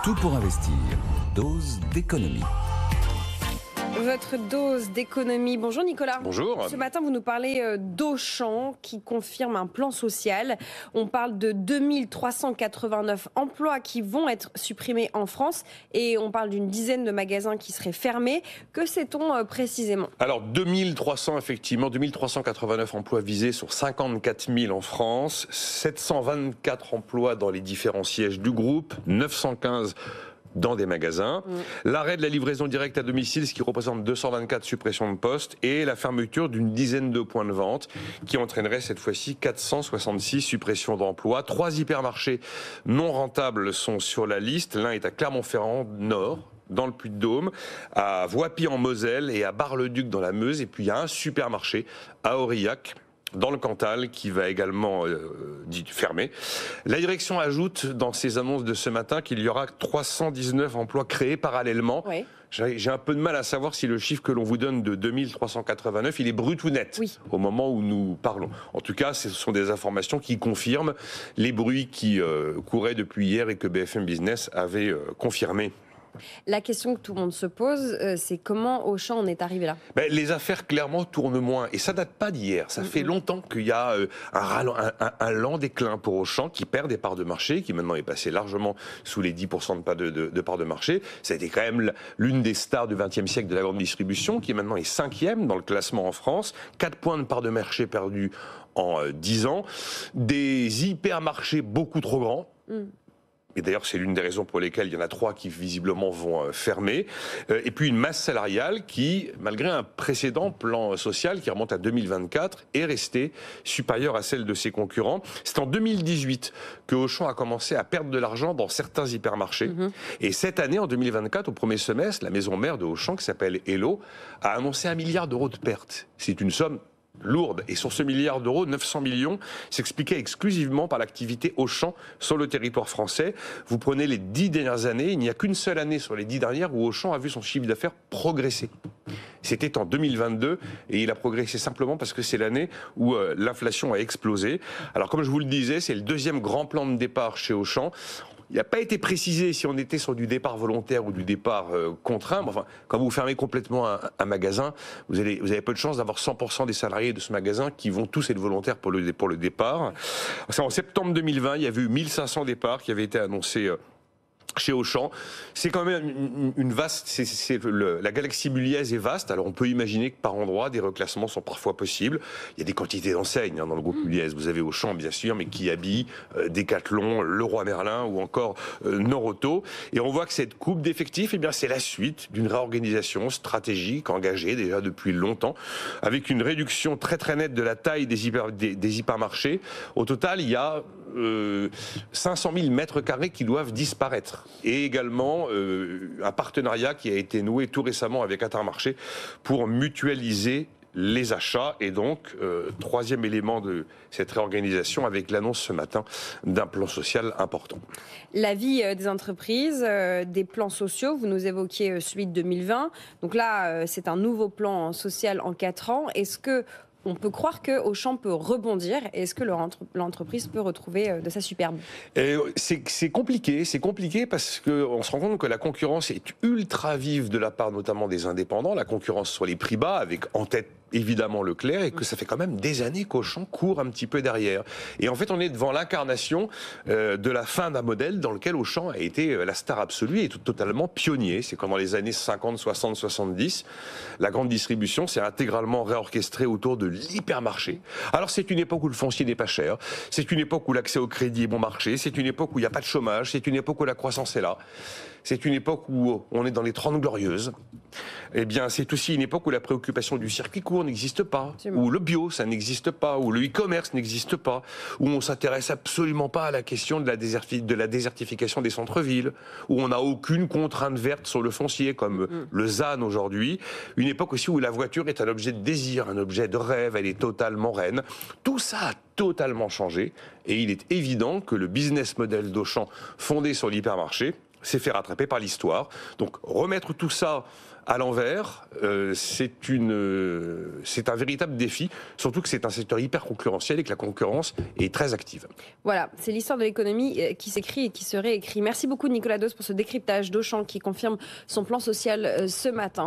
Tout pour investir. Dose d'économie. Votre dose d'économie. Bonjour Nicolas. Bonjour. Ce matin, vous nous parlez d'Auchan qui confirme un plan social. On parle de 2389 emplois qui vont être supprimés en France et on parle d'une dizaine de magasins qui seraient fermés. Que sait-on précisément? Alors 2300 effectivement, 2389 emplois visés sur 54 000 en France, 724 emplois dans les différents sièges du groupe, 915 dans des magasins. L'arrêt de la livraison directe à domicile, ce qui représente 224 suppressions de postes, et la fermeture d'une dizaine de points de vente, qui entraînerait cette fois-ci 466 suppressions d'emplois. 3 hypermarchés non rentables sont sur la liste. L'un est à Clermont-Ferrand Nord, dans le Puy-de-Dôme, à Voipy en Moselle et à Bar-le-Duc dans la Meuse. Et puis il y a un supermarché à Aurillac, dans le Cantal, qui va également fermer. La direction ajoute dans ses annonces de ce matin qu'il y aura 319 emplois créés parallèlement. Oui. J'ai un peu de mal à savoir si le chiffre que l'on vous donne de 2389, il est brut ou net au moment où nous parlons. En tout cas, ce sont des informations qui confirment les bruits qui couraient depuis hier et que BFM Business avait confirmé. La question que tout le monde se pose, c'est comment Auchan en est arrivé là? Les affaires, clairement, tournent moins. Et ça date pas d'hier. Ça fait longtemps qu'il y a un lent déclin pour Auchan, qui perd des parts de marché, qui maintenant est passé largement sous les 10% de parts de marché. Ça a été quand même l'une des stars du XXe siècle de la grande distribution, qui maintenant est 5e dans le classement en France. 4 points de parts de marché perdus en 10 ans. Des hypermarchés beaucoup trop grands. Et d'ailleurs, c'est l'une des raisons pour lesquelles il y en a 3 qui visiblement vont fermer. Et puis une masse salariale qui, malgré un précédent plan social qui remonte à 2024, est restée supérieure à celle de ses concurrents. C'est en 2018 que Auchan a commencé à perdre de l'argent dans certains hypermarchés. Et cette année, en 2024, au premier semestre, la maison mère de Auchan, qui s'appelle Hello, a annoncé 1 milliard d'euros de pertes. C'est une somme lourde. Et sur ce milliard d'euros, 900 millions s'expliquaient exclusivement par l'activité Auchan sur le territoire français. Vous prenez les 10 dernières années, il n'y a qu'une seule année sur les 10 dernières où Auchan a vu son chiffre d'affaires progresser. C'était en 2022 et il a progressé simplement parce que c'est l'année où l'inflation a explosé. Alors comme je vous le disais, c'est le deuxième grand plan de départ chez Auchan. Il n'a pas été précisé si on était sur du départ volontaire ou du départ contraint. Mais enfin, quand vous fermez complètement un magasin, vous avez peu de chances d'avoir 100% des salariés de ce magasin qui vont tous être volontaires pour le départ. C'est en septembre 2020, il y avait eu 1500 départs qui avaient été annoncés chez Auchan. C'est quand même une vaste, la galaxie bulliaise est vaste, alors on peut imaginer que par endroits, des reclassements sont parfois possibles. Il y a des quantités d'enseignes dans le groupe bulliaise. Vous avez Auchan, bien sûr, mais Kiabi, Decathlon, Leroy Merlin ou encore Noroto. Et on voit que cette coupe d'effectifs, eh bien, c'est la suite d'une réorganisation stratégique engagée déjà depuis longtemps, avec une réduction très très nette de la taille des hypermarchés. Au total, il y a 500 000 mètres carrés qui doivent disparaître. Et également un partenariat qui a été noué tout récemment avec Intermarché pour mutualiser les achats. Et donc, troisième élément de cette réorganisation avec l'annonce ce matin d'un plan social important. La vie des entreprises, des plans sociaux, vous nous évoquiez celui de 2020. Donc là, c'est un nouveau plan social en 4 ans. Est-ce que on peut croire que Auchan peut rebondir? Est-ce que l'entreprise peut retrouver de sa superbe? C'est compliqué parce qu'on se rend compte que la concurrence est ultra vive de la part notamment des indépendants, la concurrence sur les prix bas, avec en tête évidemment Leclerc, et que ça fait quand même des années qu'Auchan court un petit peu derrière. Et en fait, on est devant l'incarnation de la fin d'un modèle dans lequel Auchan a été la star absolue et totalement pionnier. C'est quand dans les années 50, 60, 70, la grande distribution s'est intégralement réorchestrée autour de l'hypermarché. Alors c'est une époque où le foncier n'est pas cher, c'est une époque où l'accès au crédit est bon marché, c'est une époque où il n'y a pas de chômage, c'est une époque où la croissance est là. C'est une époque où on est dans les 30 glorieuses. Eh bien, c'est aussi une époque où la préoccupation du circuit court n'existe pas, où le bio, ça n'existe pas, où le e-commerce n'existe pas, où on s'intéresse absolument pas à la question de la désertification des centres-villes, où on n'a aucune contrainte verte sur le foncier, comme le ZAN aujourd'hui. Une époque aussi où la voiture est un objet de désir, un objet de rêve, elle est totalement reine. Tout ça a totalement changé, et il est évident que le business model d'Auchan, fondé sur l'hypermarché, s'est fait rattraper par l'histoire. Donc remettre tout ça à l'envers, c'est un véritable défi, surtout que c'est un secteur hyper concurrentiel et que la concurrence est très active. Voilà, c'est l'histoire de l'économie qui s'écrit et qui se réécrit. Merci beaucoup Nicolas Dos pour ce décryptage d'Auchan qui confirme son plan social ce matin.